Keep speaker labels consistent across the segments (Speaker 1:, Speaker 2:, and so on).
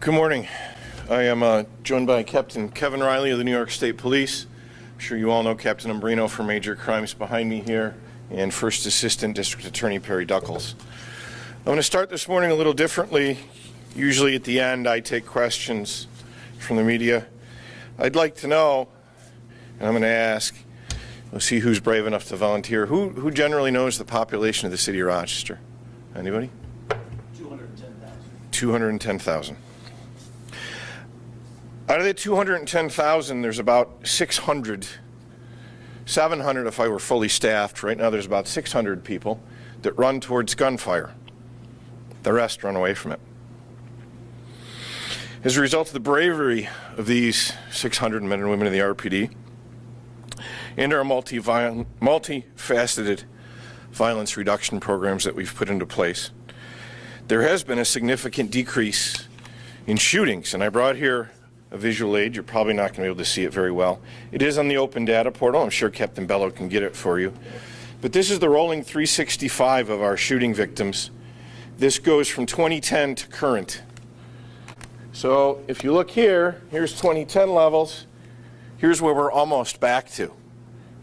Speaker 1: Good morning. I am joined by Captain Kevin Riley of the New York State Police. I'm sure you all know Captain Umbrino for major crimes behind me here, and First Assistant District Attorney Perry Duckles. I'm going to start this morning a little differently. Usually at the end I take questions from the media. I'd like to know, and I'm going to ask, we'll see who's brave enough to volunteer. Who generally knows the population of the city of Rochester? Anybody?
Speaker 2: 210,000.
Speaker 1: 210,000. Out of the 210,000, there's about 700 if I were fully staffed. Right now there's about 600 people that run towards gunfire. The rest run away from it. As a result of the bravery of these 600 men and women of the RPD and our multifaceted violence reduction programs that we've put into place, there has been a significant decrease in shootings. And I brought here a visual aid. You're probably not going to be able to see it very well. It is on the open data portal. I'm sure Captain Bello can get it for you. But this is the rolling 365 of our shooting victims. This goes from 2010 to current. So if you look here, here's 2010 levels. Here's where we're almost back to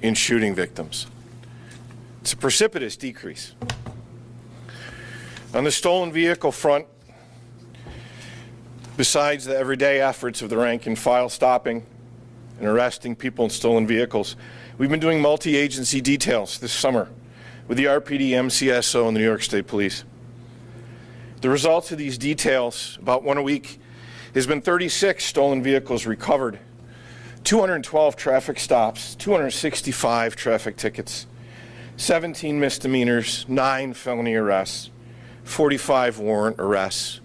Speaker 1: in shooting victims. It's a precipitous decrease. On the stolen vehicle front, besides the everyday efforts of the rank and file stopping and arresting people in stolen vehicles, we've been doing multi-agency details this summer with the RPD, MCSO, and the New York State Police. The results of these details, about one a week, has been 36 stolen vehicles recovered, 212 traffic stops, 265 traffic tickets, 17 misdemeanors, 9 felony arrests, 45 warrant arrests,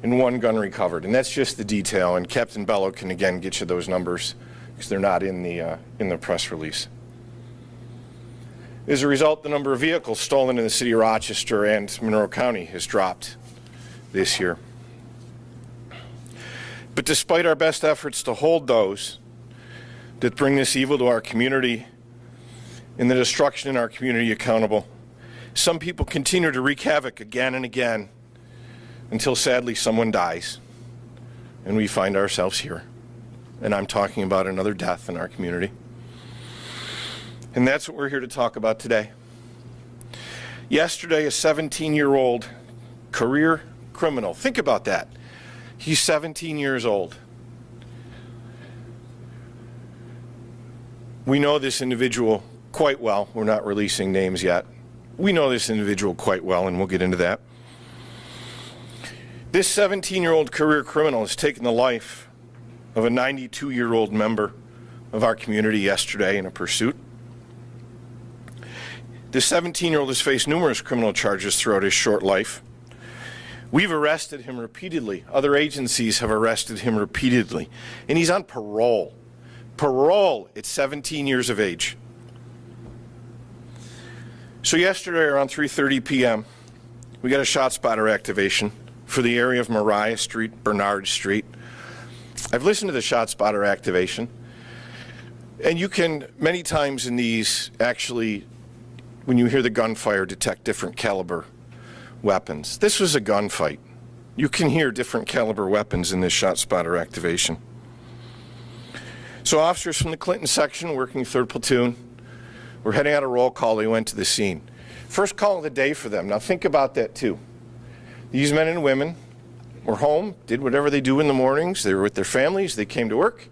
Speaker 1: and 1 gun recovered. And that's just the detail, and Captain Bello can again get you those numbers because they're not in the press release. As a result, the number of vehicles stolen in the city of Rochester and Monroe County has dropped this year. But despite our best efforts to hold those that bring this evil to our community and the destruction in our community accountable, some people continue to wreak havoc again and again until sadly someone dies and we find ourselves here. And I'm talking about another death in our community. And that's what we're here to talk about today. Yesterday, a 17-year-old career criminal, think about that. He's 17 years old. We know this individual quite well. We're not releasing names yet. We know this individual quite well, and we'll get into that. This 17-year-old career criminal has taken the life of a 92-year-old member of our community yesterday in a pursuit. This 17-year-old has faced numerous criminal charges throughout his short life. We've arrested him repeatedly. Other agencies have arrested him repeatedly. And he's on parole. Parole at 17 years of age. So yesterday around 3:30 p.m., we got a shot spotter activation for the area of Mariah Street, Bernard Street. I've listened to the shot spotter activation, and you can, many times in these, actually, when you hear the gunfire, detect different caliber weapons. This was a gunfight. You can hear different caliber weapons in this shot spotter activation. So officers from the Clinton section working 3rd Platoon were heading out a roll call. They went to the scene. First call of the day for them. Now think about that too. These men and women were home, did whatever they do in the mornings. They were with their families. They came to work.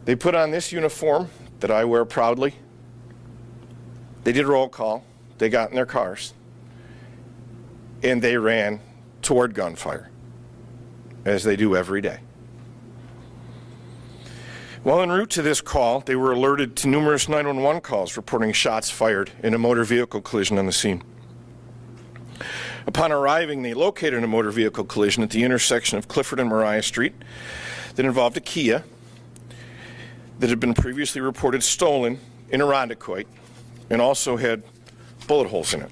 Speaker 1: They put on this uniform that I wear proudly. They did roll call. They got in their cars. And they ran toward gunfire, as they do every day. While en route to this call, they were alerted to numerous 911 calls reporting shots fired in a motor vehicle collision on the scene. Upon arriving, they located a motor vehicle collision at the intersection of Clifford and Mariah Street that involved a Kia that had been previously reported stolen in Irondequoit and also had bullet holes in it.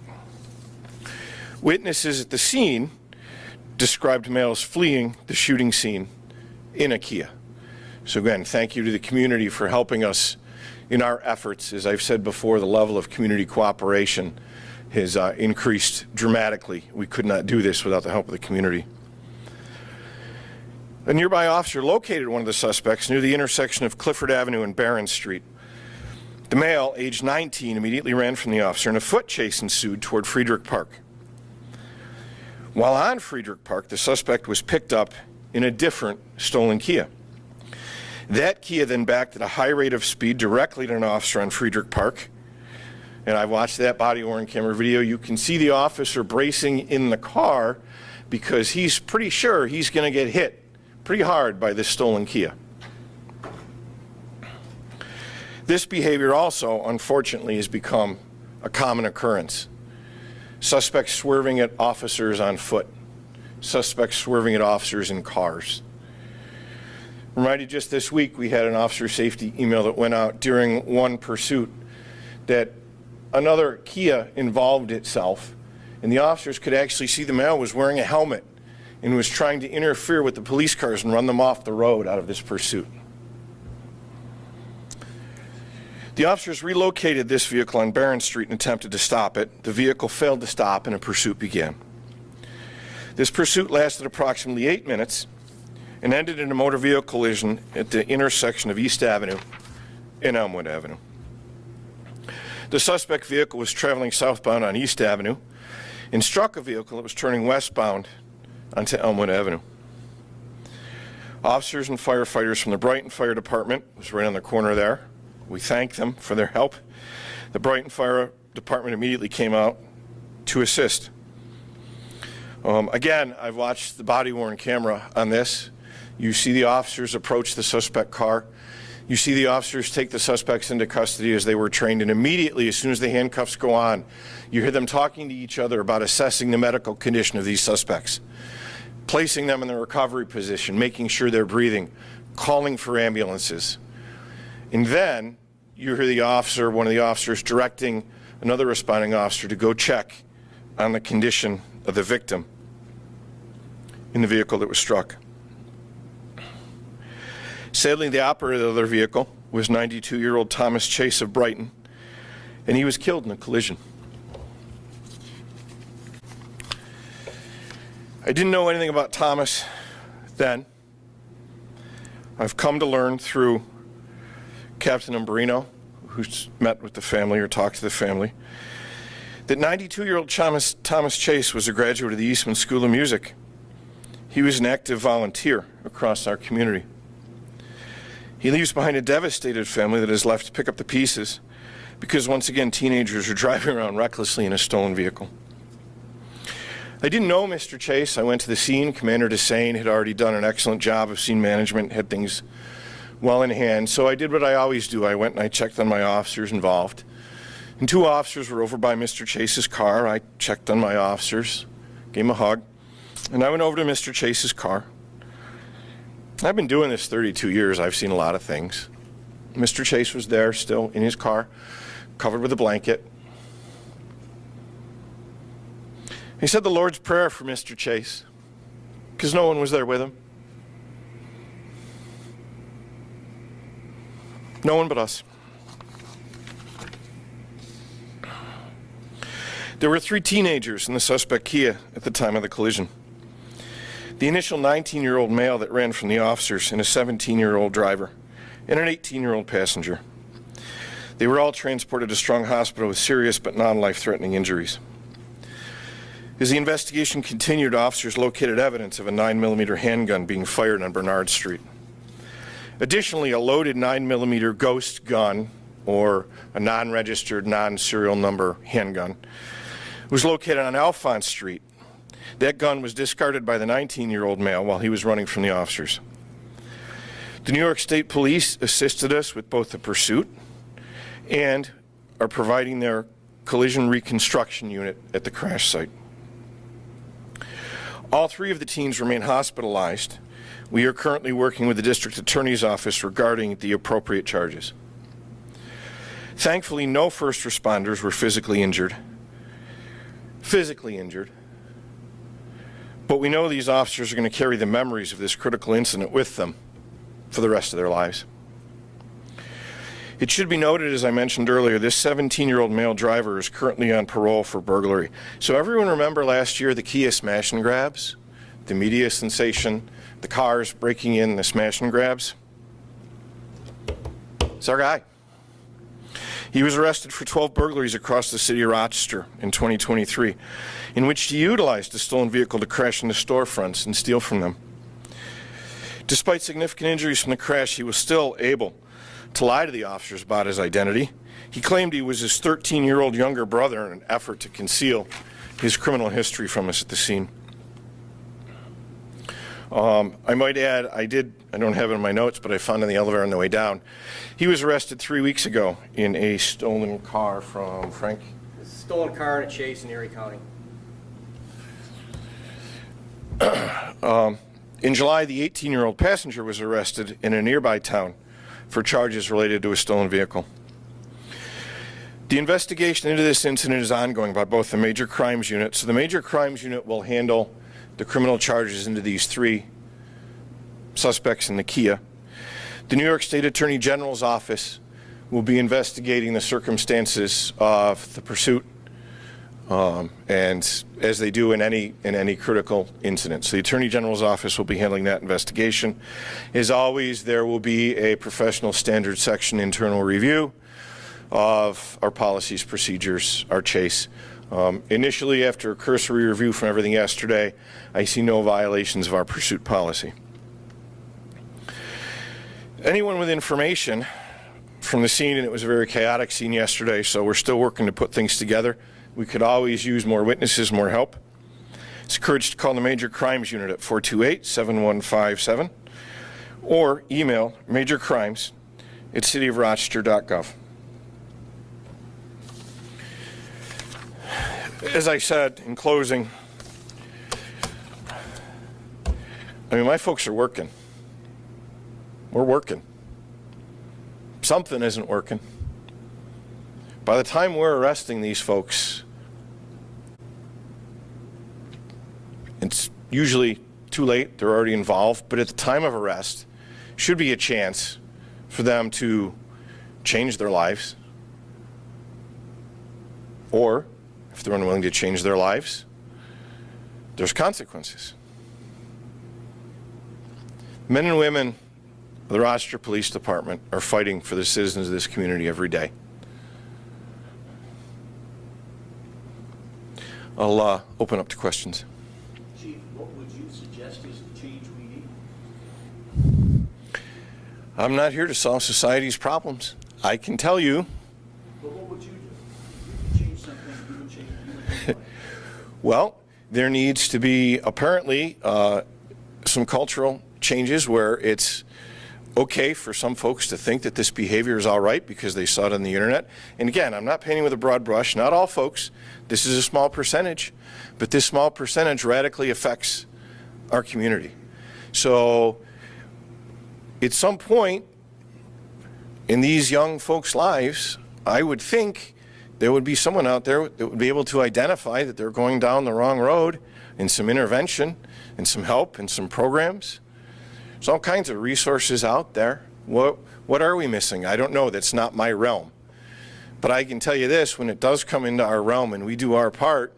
Speaker 1: Witnesses at the scene described males fleeing the shooting scene in a Kia. So again, thank you to the community for helping us in our efforts. As I've said before, the level of community cooperation has increased dramatically. We could not do this without the help of the community. A nearby officer located one of the suspects near the intersection of Clifford Avenue and Barron Street. The male, aged 19, immediately ran from the officer, and a foot chase ensued toward Friedrich Park. While on Friedrich Park, the suspect was picked up in a different stolen Kia. That Kia then backed at a high rate of speed directly to an officer on Friedrich Park. And I watched that body-worn camera video. You can see the officer bracing in the car because he's pretty sure he's going to get hit pretty hard by this stolen Kia. This behavior also, unfortunately, has become a common occurrence. Suspects swerving at officers on foot. Suspects swerving at officers in cars. Reminded just this week, we had an officer safety email that went out during one pursuit that another Kia involved itself, and the officers could actually see the male was wearing a helmet and was trying to interfere with the police cars and run them off the road out of this pursuit. The officers relocated this vehicle on Barron Street and attempted to stop it. The vehicle failed to stop and a pursuit began. This pursuit lasted approximately 8 minutes and ended in a motor vehicle collision at the intersection of East Avenue and Elmwood Avenue. The suspect vehicle was traveling southbound on East Avenue and struck a vehicle that was turning westbound onto Elmwood Avenue. Officers and firefighters from the Brighton Fire Department was right on the corner there. We thank them for their help. The Brighton Fire Department immediately came out to assist. Again, I've watched the body-worn camera on this. You see the officers approach the suspect car. You see the officers take the suspects into custody as they were trained, and immediately, as soon as the handcuffs go on, you hear them talking to each other about assessing the medical condition of these suspects, placing them in the recovery position, making sure they're breathing, calling for ambulances. And then you hear the officer, one of the officers, directing another responding officer to go check on the condition of the victim in the vehicle that was struck. Sadly, the operator of the other vehicle was 92-year-old Thomas Chase of Brighton, and he was killed in a collision. I didn't know anything about Thomas then. I've come to learn through Captain Umbrino, who's met with the family or talked to the family, that 92-year-old Thomas Chase was a graduate of the Eastman School of Music. He was an active volunteer across our community. He leaves behind a devastated family that is left to pick up the pieces because, once again, teenagers are driving around recklessly in a stolen vehicle. I didn't know Mr. Chase. I went to the scene. Commander Dessain had already done an excellent job of scene management, had things well in hand. So I did what I always do. I went and I checked on my officers involved. And 2 officers were over by Mr. Chase's car. I checked on my officers, gave him a hug, and I went over to Mr. Chase's car. I've been doing this 32 years. I've seen a lot of things. Mr. Chase was there still in his car, covered with a blanket. He said the Lord's Prayer for Mr. Chase because no one was there with him. No one but us. There were 3 teenagers in the suspect Kia at the time of the collision. The initial 19-year-old male that ran from the officers and a 17-year-old driver and an 18-year-old passenger. They were all transported to Strong Hospital with serious but non-life-threatening injuries. As the investigation continued, officers located evidence of a 9mm handgun being fired on Bernard Street. Additionally, a loaded 9mm ghost gun, or a non-registered, non-serial number handgun, was located on Alphonse Street. That gun was discarded by the 19-year-old male while he was running from the officers. The New York State Police assisted us with both the pursuit and are providing their collision reconstruction unit at the crash site. All 3 of the teens remain hospitalized. We are currently working with the District Attorney's Office regarding the appropriate charges. Thankfully, no first responders were physically injured. But we know these officers are going to carry the memories of this critical incident with them for the rest of their lives. It should be noted, as I mentioned earlier, this 17-year-old male driver is currently on parole for burglary. So everyone remember last year the Kia smash and grabs the media sensation, the cars breaking in, the smash and grabs. It's our guy. He was arrested for 12 burglaries across the city of Rochester in 2023, in which he utilized a stolen vehicle to crash into storefronts and steal from them. Despite significant injuries from the crash, he was still able to lie to the officers about his identity. He claimed he was his 13-year-old younger brother in an effort to conceal his criminal history from us at the scene. I might add, I don't have it in my notes, but I found in the elevator on the way down. He was arrested 3 weeks ago in a stolen car from Frank.
Speaker 3: A stolen car in a chase in Erie County.
Speaker 1: In July, the 18-year-old passenger was arrested in a nearby town for charges related to a stolen vehicle. The investigation into this incident is ongoing by both the Major Crimes Unit. So the Major Crimes Unit will handle the criminal charges into these 3 suspects in the Kia. The New York State Attorney General's office will be investigating the circumstances of the pursuit, and as they do in any critical incident. So the Attorney General's office will be handling that investigation. As always, there will be a professional standards section internal review of our policies, procedures, our chase. Initially, after a cursory review from everything yesterday, I see no violations of our pursuit policy. Anyone with information from the scene, and it was a very chaotic scene yesterday, so we're still working to put things together. We could always use more witnesses, more help. It's encouraged to call the Major Crimes Unit at 428-7157 or email majorcrimes@cityofrochester.gov. As I said in closing, I mean, my folks are working. We're working. Something isn't working. By the time we're arresting these folks, it's usually too late. They're already involved. But at the time of arrest, should be a chance for them to change their lives. Or, if they're unwilling to change their lives, there's consequences. Men and women of the Rochester Police Department are fighting for the citizens of this community every day. I'll open up to questions.
Speaker 2: Chief, what would you suggest is the change we need?
Speaker 1: I'm not here to solve society's problems. I can tell you.
Speaker 2: But what would you do? If you could change something, you would change what?
Speaker 1: Well, there needs to be apparently some cultural changes where it's okay for some folks to think that this behavior is all right because they saw it on the internet. And again, I'm not painting with a broad brush. Not all folks. This is a small percentage. But this small percentage radically affects our community. So at some point in these young folks' lives, I would think there would be someone out there that would be able to identify that they're going down the wrong road, and some intervention and some help and some programs. There's all kinds of resources out there. What are we missing? I don't know. That's not my realm. But I can tell you this, when it does come into our realm and we do our part,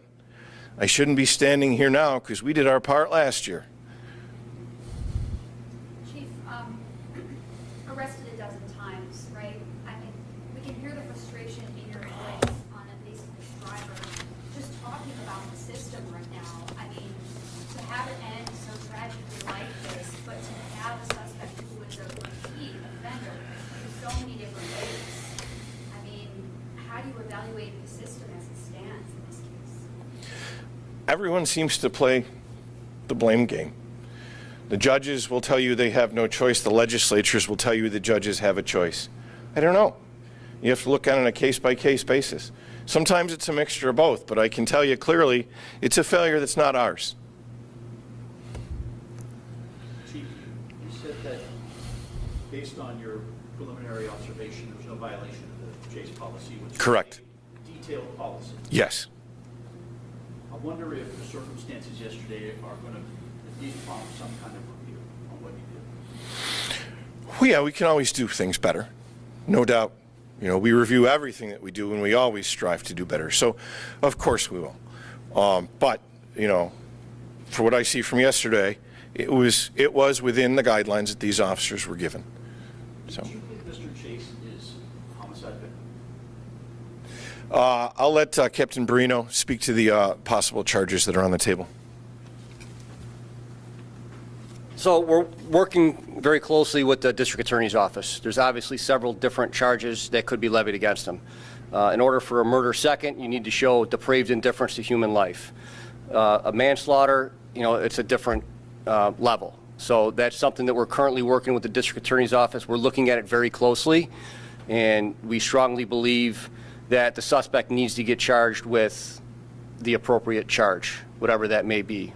Speaker 1: I shouldn't be standing here now because we did our part last year.
Speaker 4: Chief, arrested a dozen times, right? I mean, we can hear the frustration in your voice on at least this driver. Just talking about the system right now, I mean, to have it end so tragically like this, but to have a suspect who is a repeat offender in so many different ways, I mean, how do you evaluate the system as it stands in this case?
Speaker 1: Everyone seems to play the blame game. The judges will tell you they have no choice. The legislatures will tell you the judges have a choice. I don't know. You have to look at it on a case-by-case basis. Sometimes it's a mixture of both, but I can tell you clearly it's a failure that's not ours.
Speaker 2: Chief, you said that based on your preliminary observation, there was no violation of the chase policy. Which
Speaker 1: Correct.
Speaker 2: is a detailed policy.
Speaker 1: Yes.
Speaker 2: I wonder if the circumstances yesterday are going to at least prompt some kind of review on what you did.
Speaker 1: Well, yeah, we can always do things better. No doubt. You know, we review everything that we do, and we always strive to do better. So, of course we will. But, you know, for what I see from yesterday, it was within the guidelines that these officers were given. So
Speaker 2: Do you believe Mr. Chase is a homicide victim?
Speaker 1: I'll let Captain Barino speak to the possible charges that are on the table.
Speaker 3: So we're working very closely with the district attorney's office. There's obviously several different charges that could be levied against him. In order for a murder second, you need to show depraved indifference to human life. A manslaughter, it's a different level. So that's something that we're currently working with the district attorney's office. We're looking at it very closely, and we strongly believe that the suspect needs to get charged with the appropriate charge, whatever that may be.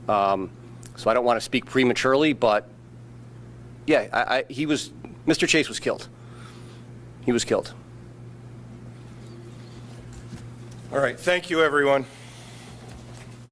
Speaker 3: So I don't want to speak prematurely, but yeah, Mr. Chase was killed. He was killed.
Speaker 1: All right, thank you, everyone.